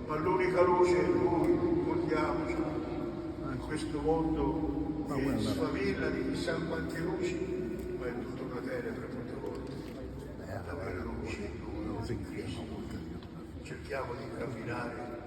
Ma l'unica luce è Lui, ricordiamoci, in questo mondo che sfavilla di chissà quante luci, ma è tutto una tenebra molte volte. La vera luce è Lui. Cerchiamo di camminare